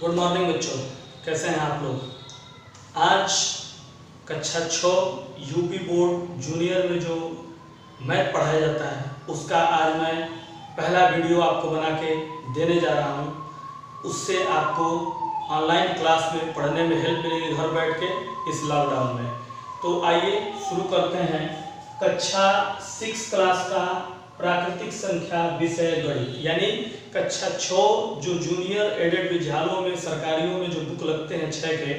Good morning बच्चों, कैसे हैं आप लोग। आज कक्षा 6 यूपी बोर्ड जूनियर में जो मैथ पढ़ाया जाता है उसका आज मैं पहला वीडियो आपको बना के देने जा रहा हूं। उससे आपको ऑनलाइन क्लास में पढ़ने में हेल्प मिलेगी घर बैठ के इस लॉकडाउन में। तो आइए शुरू करते हैं। कक्षा 6 क्लास का प्राकृतिक संख्या विषय गणित, यानी कक्षा 6 जो जूनियर एडेड विद्यालयों में सरकारियों में जो बुक लगते हैं 6 के,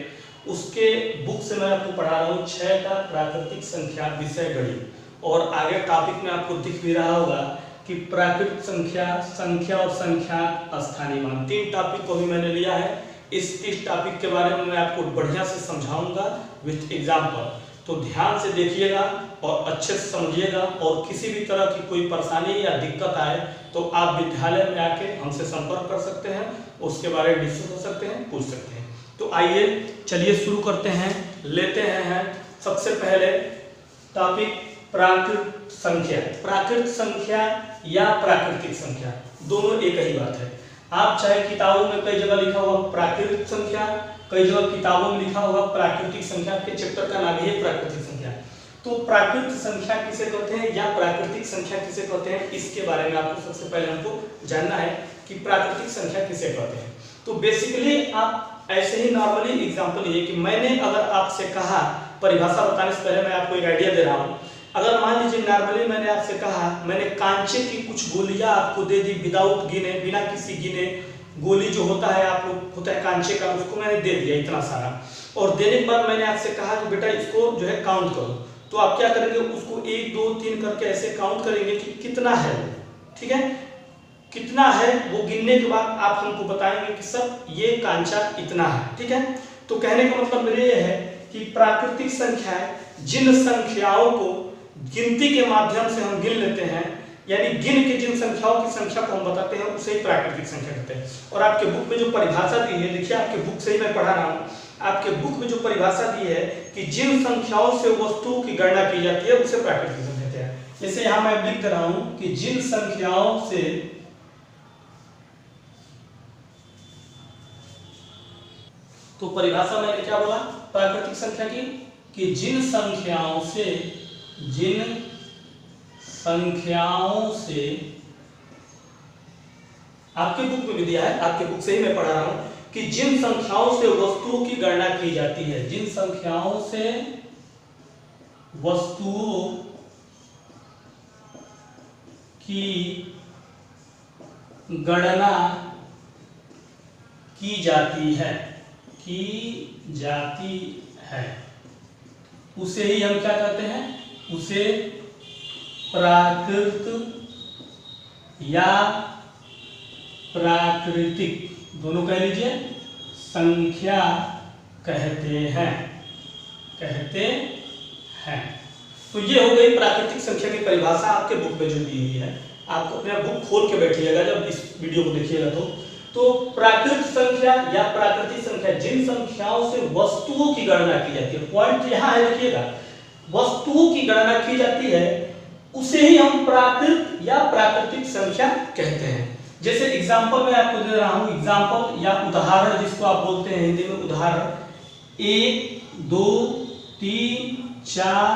उसके बुक से मैं आपको पढ़ा रहा हूँ 6 का प्राकृतिक संख्या विषय गणित। और आगे टॉपिक में आपको दिख भी रहा होगा कि प्राकृतिक संख्या, संख्या और संख्या स्थानीय मान, 3 टॉपिक को भी मैंने लिया है। इस टॉपिक के बारे में मैं आपको बढ़िया से समझाऊंगा विथ एग्जाम्पल। तो ध्यान से देखिएगा और अच्छे से समझिएगा, और किसी भी तरह की कोई परेशानी या दिक्कत आए तो आप विद्यालय में आके हमसे संपर्क कर सकते हैं, उसके बारे में डिस्कस कर सकते हैं, पूछ सकते हैं। तो आइए चलिए शुरू करते हैं, लेते हैं सबसे पहले टॉपिक प्राकृतिक संख्या। प्राकृतिक संख्या या प्राकृतिक संख्या दोनों एक ही बात है। आप चाहे किताबों में कई जगह लिखा हुआ प्राकृतिक संख्या, कई जगह किताबों में लिखा होगा प्राकृतिक संख्या, के चैप्टर का नाम ही है प्राकृतिक संख्या। तो प्राकृतिक संख्या किसे कहते हैं या प्राकृतिक संख्या किसे कहते हैं, इसके बारे में आपको सबसे पहले हमको जानना है कि प्राकृतिक संख्या किसे कहते हैं। तो बेसिकली आप ऐसे ही नॉर्मली एग्जांपल ये कि मैंने अगर आपसे कहा, परिभाषा बताने से पहले मैं आपको एक आइडिया दे रहा हूँ। अगर मान लीजिए नॉर्मली मैंने आपसे कहा, मैंने कांचे की कुछ गोलियां आपको दे दी विदाउट गिने, बिना किसी गिने, गोली जो होता है आप लोग होता है कांचे का, उसको मैंने दे दिया इतना सारा, और देने के बाद मैंने आपसे कहा कि बेटा इसको जो है काउंट करो। तो आप क्या करेंगे, उसको 1 2 3 करके ऐसे काउंट करेंगे कि कितना है वो, ठीक है, कितना है वो गिनने के बाद आप हमको बताएंगे कि सब ये कांचा इतना है, ठीक है। तो कहने का मतलब मेरे ये है कि प्राकृतिक संख्या जिन संख्याओं को गिनती के माध्यम से हम गिन लेते हैं, यानी गिन के जिन संख्याओं की संख्या को हम बताते हैं उसे ही प्राकृतिक संख्या कहते हैं। और आपके बुक में जो परिभाषा दी है, देखिए आपके बुक से ही मैं पढ़ा रहा हूँ, आपके बुक में जो परिभाषा दी है कि जिन संख्याओं से वस्तुओं की गणना की जाती है उसे प्राकृतिक संख्या कहते हैं। जैसे यहाँ मैं लिख रहा हूँ कि जिन संख्याओं से तो परिभाषा मैंने क्या बोला प्राकृतिक संख्या की, कि जिन संख्याओं से आपके बुक में भी दिया है, आपके बुक से ही मैं पढ़ा रहा हूं कि जिन संख्याओं से वस्तुओं की गणना की जाती है, जिन संख्याओं से वस्तुओं की गणना की जाती है उसे ही हम क्या कहते हैं, उसे प्राकृत या प्राकृतिक, दोनों कह लीजिए, संख्या कहते हैं। तो ये हो गई प्राकृतिक संख्या की परिभाषा आपके बुक में जो दी हुई है। आप अपना बुक खोल के बैठिएगा जब इस वीडियो को देखिएगा तो प्राकृतिक संख्या या प्राकृतिक संख्या जिन संख्याओं से वस्तुओं की गणना की जाती है, पॉइंट यहाँ है देखिएगा, वस्तुओं की गणना की जाती है उसे ही हम प्राकृत या प्राकृतिक संख्या कहते हैं। जैसे एग्जांपल मैं आपको दे रहा हूं, एग्जांपल या उदाहरण जिसको आप बोलते हैं हिंदी में उदाहरण, 1 2 3 4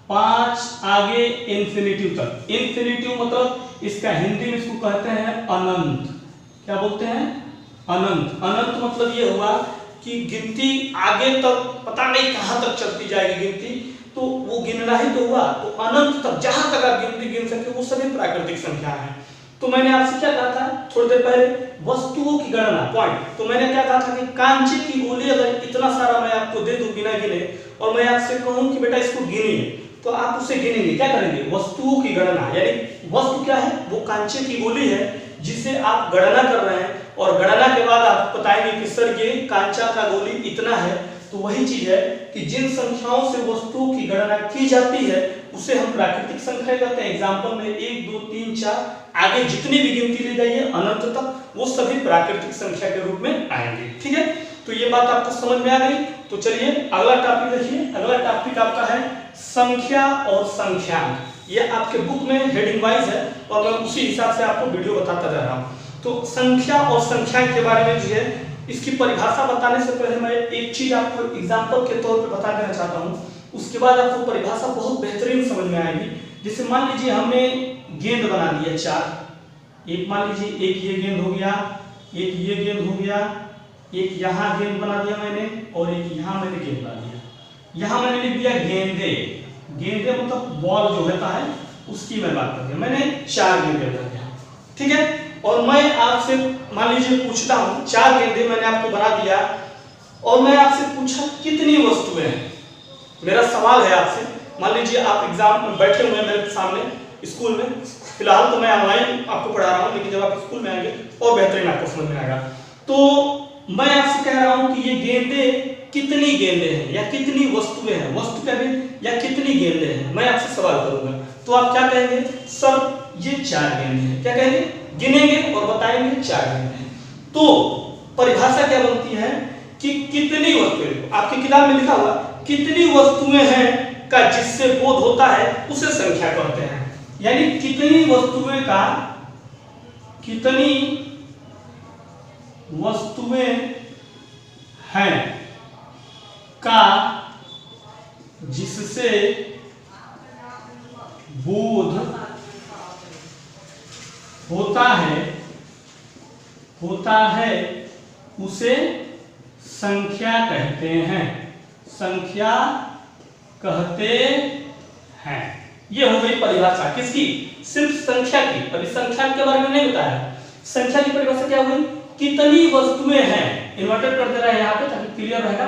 5 आगे इंफिनिटिव तक। इंफिनिटिव मतलब इसका हिंदी में इसको कहते हैं अनंत। क्या बोलते हैं, अनंत। अनंत मतलब ये हुआ कि गिनती आगे तक पता नहीं कहां तक चलती जाएगी गिनती, तो वो गिनना ही तो हुआ। तो अनंत तक जहां तक आप गिनती गिन सकते वो सभी प्राकृतिक संख्या है। तो मैंने आपसे क्या कहा था थोड़ी देर पहले, वस्तुओं की गणना, पॉइंट। तो मैंने क्या कहा था कि कांचे की गोली अगर इतना सारा मैं आपको दे दूं बिना गिने, और मैं आपसे कहूं कि बेटा इसको गिनिए, तो आप उसे गिनेंगे, क्या करेंगे, वस्तुओं की गणना। यानी वस्तु क्या है, वो कांचे की गोली है जिसे आप गणना कर रहे हैं, और गणना के बाद आप बताएंगे कि सर ये कांचा का गोली इतना है। तो वही चीज है कि जिन संख्याओं से वस्तुओं की गणना की जाती है उसे हम प्राकृतिक संख्या कहते हैं। एग्जांपल में 1 2 3 4 आगे जितनी भी गिनती ली जाइए अनंत तक, वो सभी प्राकृतिक संख्या के रूप में आएंगे, ठीक है। तो ये बात आपको समझ में आ गई। तो चलिए अगला टॉपिक देखिए। अगला टॉपिक आपका है संख्या और संख्यांक। ये आपके बुक में हेडिंग वाइज है और मैं उसी हिसाब से आपको वीडियो बताता जा रहा हूँ। तो संख्या और संख्यांक के बारे में जो है इसकी परिभाषा बताने से पहले मैं एक चीज आपको एग्जाम्पल के तौर पे बता देना चाहता हूँ, उसके बाद आपको परिभाषा बहुत बेहतरीन समझ में आएगी। जैसे मान लीजिए हमने गेंद बना दिया 4, एक मान लीजिए एक ये गेंद हो गया, एक ये गेंद हो गया, एक यहाँ गेंद बना दिया मैंने, और एक यहाँ मैंने गेंद बना दिया। यहाँ मैंने लिख दिया गेंदे, गेंदे मतलब बॉल जो होता है उसकी मैं बात कर दिया, मैंने 4 गेंदे बना दिया, ठीक है। और मैं आपसे मान लीजिए पूछता हूँ, 4 गेंदे मैंने आपको बना दिया और मैं आपसे पूछा कितनी वस्तुएं हैं। मेरा सवाल है आपसे, मान लीजिए आप एग्जाम में बैठे हुए हैं मेरे सामने स्कूल में, फिलहाल तो मैं ऑनलाइन आपको पढ़ा रहा हूँ, लेकिन जब आप स्कूल में आएंगे और बेहतरीन आपको समझ में आएगा। तो मैं आपसे कह रहा हूँ कि ये गेंदे कितनी गेंदे हैं या कितनी वस्तुएं हैं, वस्तु क्या है या कितनी गेंदे हैं, मैं आपसे सवाल करूंगा। तो आप क्या कहेंगे, सर ये 4 गेंदे हैं, क्या कहेंगे, गिनेंगे और बताएंगे 4 गेंदे हैं। तो परिभाषा क्या बनती है कि कितनी वस्तुएं, आपकी किताब में लिखा हुआ कितनी वस्तुएं हैं का जिससे बोध होता है उसे संख्या कहते हैं। यानी कितनी वस्तुएं का, कितनी वस्तुएं हैं का जिससे बोध होता है उसे संख्या कहते हैं, संख्या कहते हैं। ये हो गई परिभाषा किसकी, सिर्फ संख्या की। अभी संख्या के बारे में नहीं बताया, संख्या की परिभाषा क्या हुई, कितनी वस्तुएं हैं, इन्वर्टेड कर दे रहा है यहाँ पे ताकि क्लियर रहेगा।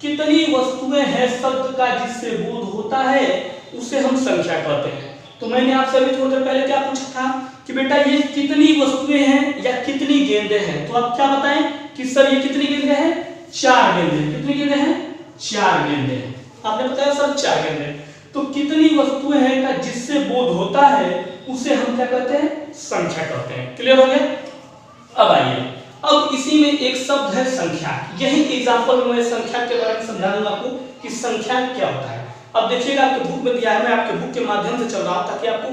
कितनी वस्तुएं हैं शब्द का जिससे बोध होता है उसे हम संख्या कहते हैं। तो मैंने आपसे अभी थोड़ी देर पहले क्या पूछा था कि बेटा ये कितनी वस्तुएं हैं या कितनी गेंदें हैं, तो आप क्या बताएं कि सर ये कितनी गेंदें हैं, 4 गेंदें। कितनी गेंदें हैं, 4 गेंदें। आपने बताया सर 4 गेंदें। तो कितनी वस्तुएं हैं का जिससे बोध होता है उसे हम क्या कहते हैं, संख्या कहते हैं। क्लियर हो गया। अब आइए, अब इसी में एक शब्द है संख्या। यही एग्जांपल में मैं संख्या के बारे में समझा दूंगा आपको कि संख्या क्या होता है। अब देखिएगा आपके बुक में दिया है, मैं आपके बुक के माध्यम से चल रहा हूं ताकि आपको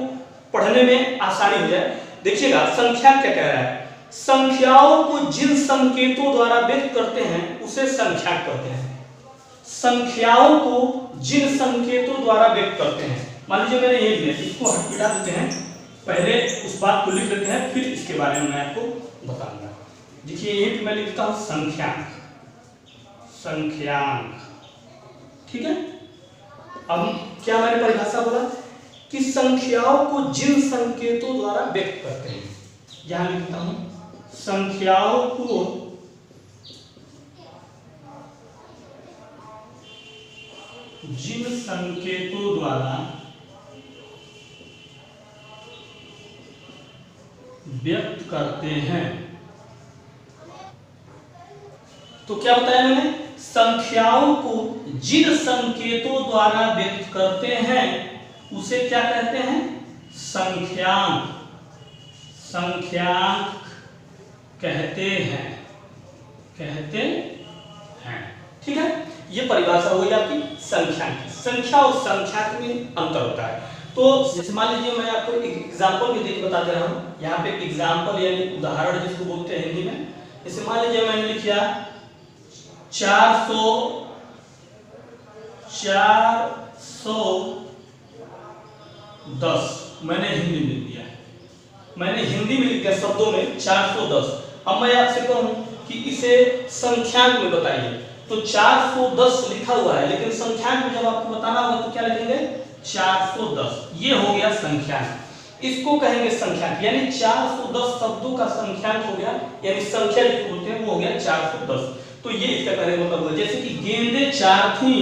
पढ़ने में आसानी हो जाए। देखिएगा संख्या क्या कह रहा है, संख्याओं को जिन संकेतों द्वारा व्यक्त करते हैं उसे संख्या कहते हैं। संख्याओं को जिन संकेतों द्वारा व्यक्त करते हैं, मान लीजिए मैंने ये लिया, इसको हटा देते हैं, पहले उस बात को लिख लेते हैं फिर इसके बारे में मैं आपको बताऊंगा। देखिए यही पे मैं लिखता हूं संख्यांक, संख्यांक, ठीक है। अब क्या मैंने परिभाषा बोला कि संख्याओं को जिन संकेतों द्वारा व्यक्त करते हैं, यहां लिखता हूं संख्याओं को जिन संकेतों द्वारा व्यक्त करते हैं। तो क्या बताया मैंने, संख्याओं को जिन संकेतों द्वारा व्यक्त करते हैं उसे क्या कहते हैं, संख्यांक, संख्यांक कहते हैं, कहते हैं, ठीक है। ये परिभाषा हो गई आपकी संख्या की। संख्या और संख्याक में अंतर होता है। तो जैसे मान लीजिए मैं आपको एक एग्जांपल भी देके बता दे रहा हूँ, यहाँ पे एग्जांपल यानी उदाहरण जिसको बोलते हैं हिंदी में। जैसे मान लीजिए मैंने लिखा 410, मैंने हिंदी में लिख दिया, मैंने हिंदी में लिख दिया शब्दों में 410। अब मैं आपसे कहूं कि इसे संख्यांक में बताइए, तो 410 लिखा हुआ है, लेकिन संख्यांक में जब आपको बताना होगा तो क्या लिखेंगे, 410। ये हो गया संख्यांक, इसको कहेंगे संख्यांक, यानी 410 शब्दों का संख्यांक हो गया, यानी संख्या जो बोलते हैं वो हो गया 410। तो ये इसका कहने का मतलब हुआ। जैसे कि गेंदें 4 थी,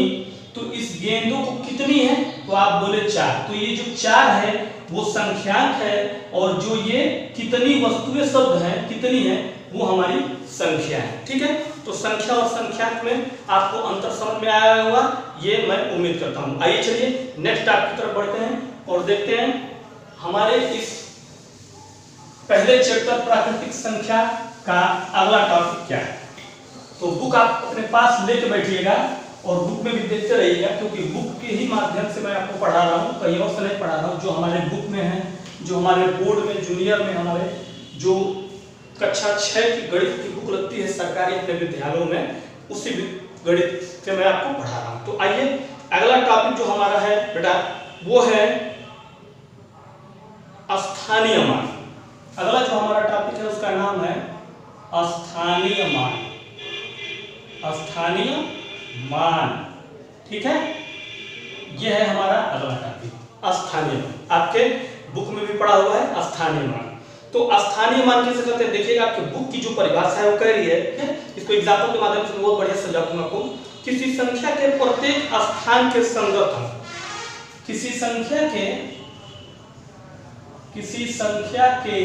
तो इस गेंदों को कितनी है, तो आप बोले 4, तो ये जो 4 है वो संख्यांक है, और जो ये कितनी वस्तुएं शब्द हैं, कितनी है, वो हमारी संख्या है, ठीक है। तो संख्या और संख्यांक में आपको अंतर समझ में आया होगा, ये मैं उम्मीद करता हूं। आइए चलिए नेक्स्ट टॉपिक की तरफ बढ़ते हैं और देखते हैं हमारे इस पहले चैप्टर प्राकृतिक संख्या का अगला टॉपिक क्या है। तो बुक आप अपने पास लेके बैठिएगा और बुक में भी देखते रहिएगा, क्योंकि बुक के ही माध्यम से मैं आपको पढ़ा रहा हूँ, कहीं और से नहीं पढ़ा रहा हूँ। जो हमारे बुक में है, जो हमारे बोर्ड में जूनियर में हमारे जो कक्षा 6 की गणित की बुक लगती है सरकारी अपने विद्यालयों में, उसी गणित से मैं आपको पढ़ा रहा हूँ। तो आइए अगला टॉपिक जो हमारा है बेटा वो है स्थानीय मान। अगला जो हमारा टॉपिक है उसका नाम है स्थानीय मान। स्थानीय मान, ठीक है, यह है हमारा अगला टॉपिक स्थानीय मान। आपके बुक में भी पढ़ा हुआ है स्थानीय मान। तो स्थानीय मान कैसे करते हैं देखिएगा, आपके बुक की जो परिभाषा है वो कह रही है, इसको एग्जांपल के माध्यम से बहुत बढ़िया समझा दूंगा आपको। किसी संख्या के प्रत्येक स्थान के संगत अंक, किसी संख्या के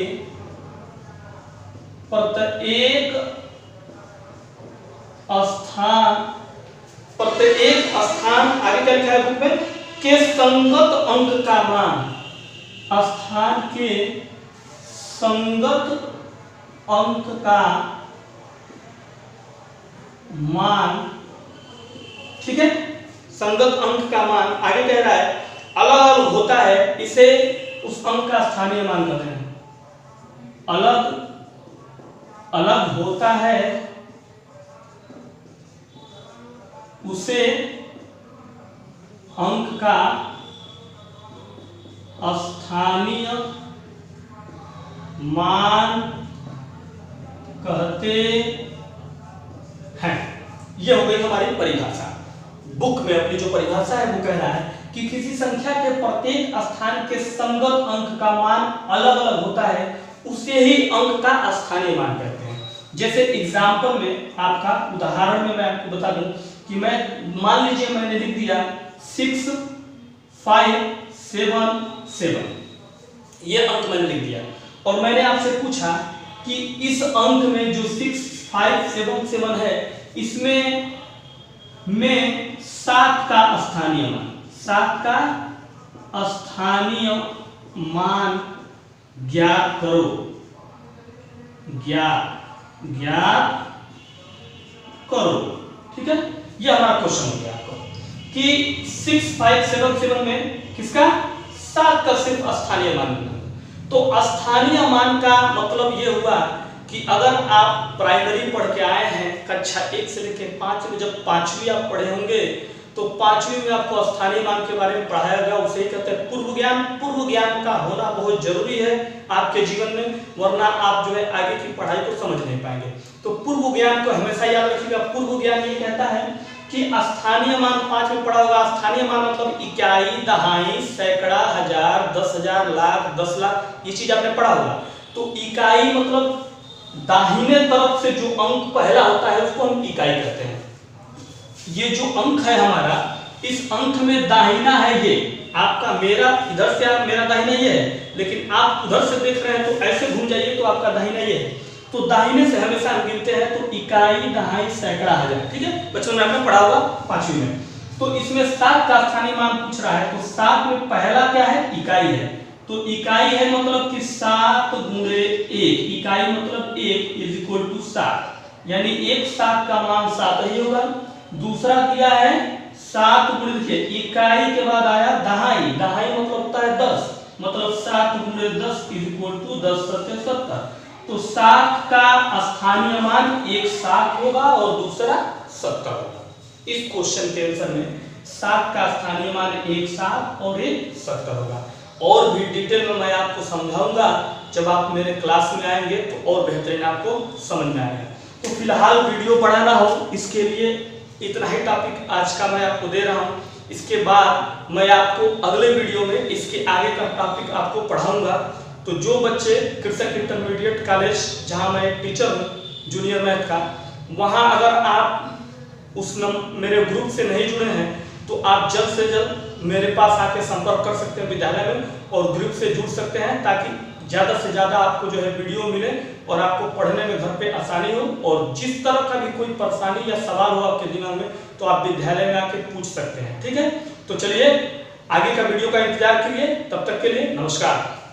प्रत्येक स्थान आगे क्या लिखा है बुक में, के संगत अंक का मान, स्थान के संगत अंक का मान, ठीक है, संगत अंक का मान आगे कह रहा है अलग अलग होता है, इसे उस अंक का स्थानीय मान कहते हैं। अलग अलग होता है उसे अंक का स्थानीय मान कहते हैं। यह हो गई हमारी परिभाषा। बुक में अपनी जो परिभाषा है वो कह रहा है कि किसी संख्या के प्रत्येक स्थान के संगत अंक का मान अलग अलग होता है, उसे ही अंक का स्थानीय मान कहते हैं। जैसे एग्जांपल में आपका उदाहरण में मैं आपको बता दूं कि मैं मान लीजिए मैंने लिख दिया 6 5 7 7, ये अंक मैंने लिख दिया और मैंने आपसे पूछा कि इस अंक में जो 6 5 7 7 है इसमें में 7 का स्थानीय मान, 7 का स्थानीय मान ज्ञात करो, ज्ञात करो, ठीक है। यह हमारा क्वेश्चन हो गया आपको कि 6 5 7 7 में किसका 7 का सिर्फ स्थानीय मान। तो स्थानीय मान का मतलब यह हुआ कि अगर आप प्राइमरी पढ़ के आए हैं कक्षा 1 से लेकर 5 में, जब 5वीं आप पढ़े होंगे तो 5वीं में आपको स्थानीय मान के बारे में पढ़ाया गया, उसे ही कहते हैं पूर्व ज्ञान। पूर्व ज्ञान का होना बहुत जरूरी है आपके जीवन में, वरना आप जो है आगे की पढ़ाई को समझ नहीं पाएंगे। तो पूर्व ज्ञान को हमेशा याद रखिएगा। पूर्व ज्ञान ये कहता है कि स्थानीय मान 5 में पढ़ा होगा। स्थानीय मान मतलब इकाई, दहाई, सैकड़ा, हजार, 10,000, लाख, 10 लाख, ये चीज आपने पढ़ा होगा। तो इकाई मतलब दाहिने तरफ से जो अंक पहला होता है उसको हम इकाई कहते हैं। ये जो अंक है हमारा, इस अंक में दाहिना है ये आपका, मेरा इधर से आप मेरा दाहिना ये है, लेकिन आप उधर से देख रहे हैं तो ऐसे घूम जाइए तो आपका दाहिना ये है। तो दाहिने से हमेशा हम गिनते हैं तो इकाई, दहाई, सैकड़ा, हजार, ठीक है। बच्चों में आपने पढ़ा होगा 5वीं में। तो इसमें 7 का स्थानीय मान पूछ रहा है, तो 7 में पहला क्या है, इकाई है। तो इकाई है मतलब कि 7 गुणे 1, इकाई मतलब 1 इज इक्वल टू 7, यानी 1 7 का मान 7 ही होगा। दूसरा दिया है 7 गुणे, देखिए इकाई के बाद आया दहाई, दहाई मतलब होता है 10, मतलब 7 गुणे 10 इज इक्वल टू 10 7 70। तो 7 का स्थानीय मान एक 7 होगा और दूसरा 70 होगा। इस क्वेश्चन के आंसर में 7 का स्थानीय मान एक 7 और एक 70 होगा। और भी डिटेल में मैं आपको समझाऊंगा जब आप मेरे क्लास में आएंगे तो और बेहतरीन आपको समझ में आएगा। तो फिलहाल वीडियो बड़ा ना हो इसके लिए इतना ही टॉपिक आज का मैं आपको दे रहा हूँ। इसके बाद मैं आपको अगले वीडियो में इसके आगे का टॉपिक आपको पढ़ाऊंगा। तो जो बच्चे कृषक इंटरमीडिएट कॉलेज जहाँ मैं टीचर हूँ जूनियर मैथ का, वहाँ अगर आप मेरे ग्रुप से नहीं जुड़े हैं तो आप जल्द से जल्द मेरे पास आके संपर्क कर सकते हैं विद्यालय में और ग्रुप से जुड़ सकते हैं, ताकि ज़्यादा से ज़्यादा आपको जो है वीडियो मिले और आपको पढ़ने में घर पे आसानी हो। और जिस तरह का भी कोई परेशानी या सवाल हो आपके दिमाग में तो आप विद्यालय में आके पूछ सकते हैं, ठीक है। तो चलिए आगे का वीडियो का इंतजार करिए, तब तक के लिए नमस्कार।